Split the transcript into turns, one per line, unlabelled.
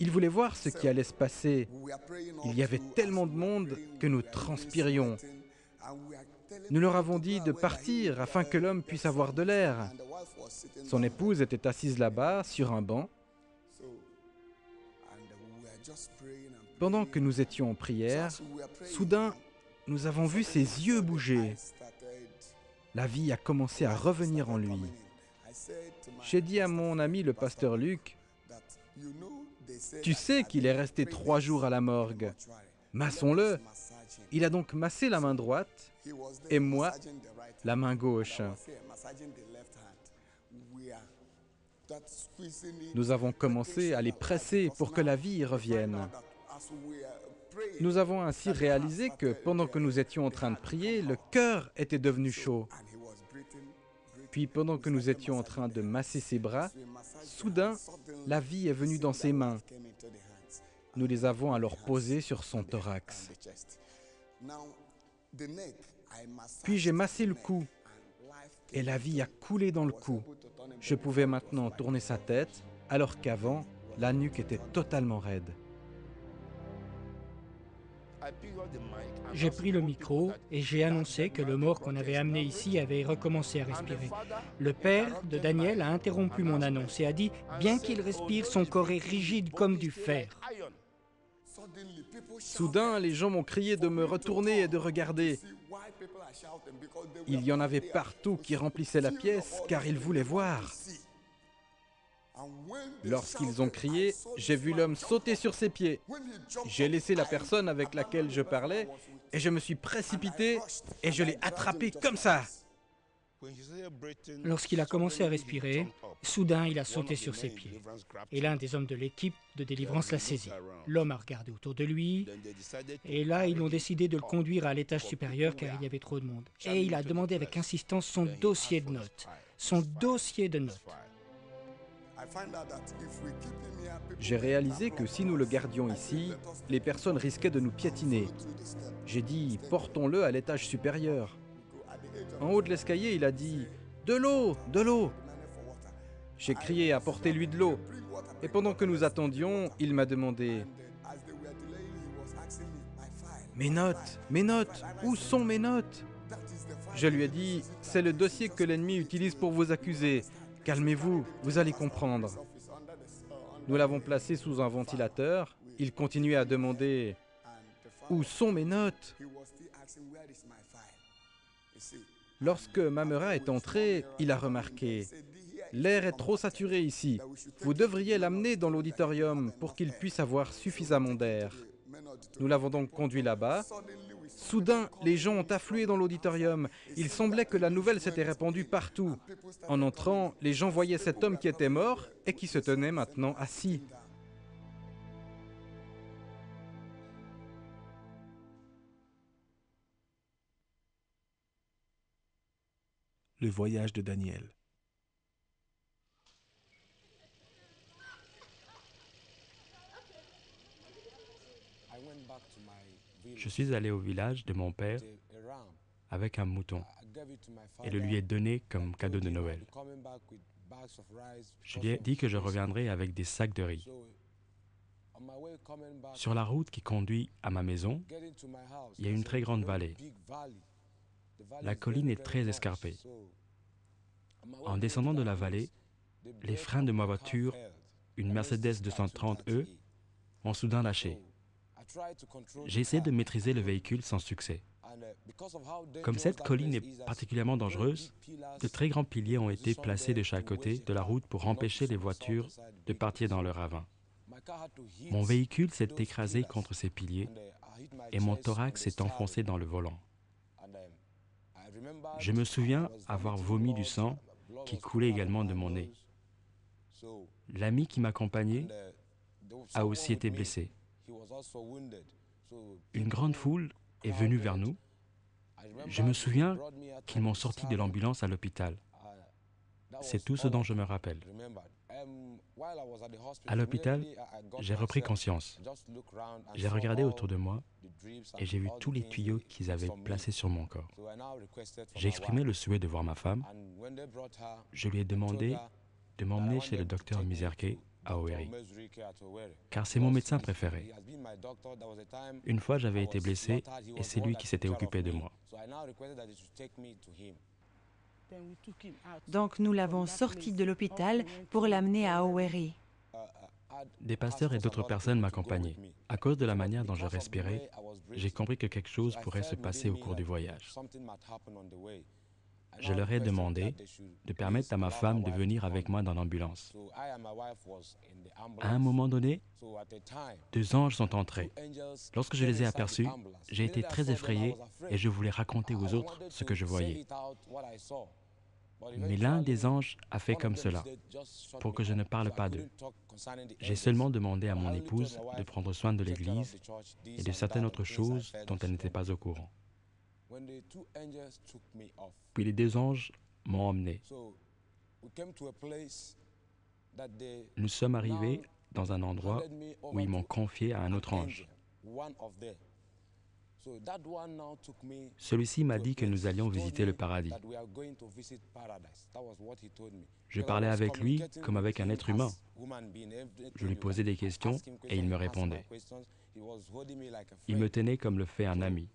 Il voulait voir ce qui allait se passer. Il y avait tellement de monde que nous transpirions. Nous leur avons dit de partir afin que l'homme puisse avoir de l'air. Son épouse était assise là-bas, sur un banc. Pendant que nous étions en prière, soudain, nous avons vu ses yeux bouger. La vie a commencé à revenir en lui. J'ai dit à mon ami le pasteur Luc, « Tu sais qu'il est resté 3 jours à la morgue. Massons-le. » Il a donc massé la main droite et moi, la main gauche. Nous avons commencé à les presser pour que la vie y revienne. Nous avons ainsi réalisé que pendant que nous étions en train de prier, le cœur était devenu chaud. Puis pendant que nous étions en train de masser ses bras, soudain, la vie est venue dans ses mains. Nous les avons alors posées sur son thorax. Puis j'ai massé le cou et la vie a coulé dans le cou. Je pouvais maintenant tourner sa tête, alors qu'avant, la nuque était totalement raide.
J'ai pris le micro et j'ai annoncé que le mort qu'on avait amené ici avait recommencé à respirer. Le père de Daniel a interrompu mon annonce et a dit « Bien qu'il respire, son corps est rigide comme du fer. »
Soudain, les gens m'ont crié de me retourner et de regarder. Il y en avait partout qui remplissaient la pièce car ils voulaient voir. Lorsqu'ils ont crié, j'ai vu l'homme sauter sur ses pieds. J'ai laissé la personne avec laquelle je parlais et je me suis précipité et je l'ai attrapé comme ça.
Lorsqu'il a commencé à respirer, soudain il a sauté sur ses pieds. Et l'un des hommes de l'équipe de délivrance l'a saisi. L'homme a regardé autour de lui et là ils ont décidé de le conduire à l'étage supérieur car il y avait trop de monde. Et il a demandé avec insistance son dossier de notes. Son dossier de notes.
J'ai réalisé que si nous le gardions ici, les personnes risquaient de nous piétiner. J'ai dit, portons-le à l'étage supérieur. En haut de l'escalier, il a dit, « De l'eau, de l'eau !» J'ai crié, « Apportez-lui de l'eau !» Et pendant que nous attendions, il m'a demandé, « Mes notes, où sont mes notes ?» Je lui ai dit, « C'est le dossier que l'ennemi utilise pour vous accuser. Calmez-vous, vous allez comprendre. » Nous l'avons placé sous un ventilateur. Il continuait à demander « Où sont mes notes ?» Lorsque Mamera est entré, il a remarqué « L'air est trop saturé ici. Vous devriez l'amener dans l'auditorium pour qu'il puisse avoir suffisamment d'air. » Nous l'avons donc conduit là-bas. Soudain, les gens ont afflué dans l'auditorium. Il semblait que la nouvelle s'était répandue partout. En entrant, les gens voyaient cet homme qui était mort et qui se tenait maintenant assis.
Le voyage de Daniel.
Je suis allé au village de mon père avec un mouton et le lui ai donné comme cadeau de Noël. Je lui ai dit que je reviendrai avec des sacs de riz. Sur la route qui conduit à ma maison, il y a une très grande vallée. La colline est très escarpée. En descendant de la vallée, les freins de ma voiture, une Mercedes 230e, ont soudain lâché. J'ai essayé de maîtriser le véhicule sans succès. Comme cette colline est particulièrement dangereuse, de très grands piliers ont été placés de chaque côté de la route pour empêcher les voitures de partir dans le ravin. Mon véhicule s'est écrasé contre ces piliers et mon thorax s'est enfoncé dans le volant. Je me souviens avoir vomi du sang qui coulait également de mon nez. L'ami qui m'accompagnait a aussi été blessé. Une grande foule est venue vers nous. Je me souviens qu'ils m'ont sorti de l'ambulance à l'hôpital. C'est tout ce dont je me rappelle. À l'hôpital, j'ai repris conscience. J'ai regardé autour de moi et j'ai vu tous les tuyaux qu'ils avaient placés sur mon corps. J'ai exprimé le souhait de voir ma femme. Je lui ai demandé de m'emmener chez le docteur Mizerke à Owerri, car c'est mon médecin préféré. Une fois, j'avais été blessé et c'est lui qui s'était occupé de moi.
Donc nous l'avons sorti de l'hôpital pour l'amener à Owerri.
Des pasteurs et d'autres personnes m'accompagnaient. À cause de la manière dont je respirais, j'ai compris que quelque chose pourrait se passer au cours du voyage. Je leur ai demandé de permettre à ma femme de venir avec moi dans l'ambulance. À un moment donné, 2 anges sont entrés. Lorsque je les ai aperçus, j'ai été très effrayé et je voulais raconter aux autres ce que je voyais. Mais l'un des anges a fait comme cela, pour que je ne parle pas d'eux. J'ai seulement demandé à mon épouse de prendre soin de l'Église et de certaines autres choses dont elle n'était pas au courant. Puis les 2 anges m'ont emmené. Nous sommes arrivés dans un endroit où ils m'ont confié à un autre ange. Celui-ci m'a dit que nous allions visiter le paradis. Je parlais avec lui comme avec un être humain. Je lui posais des questions et il me répondait. Il me tenait comme le fait un ami.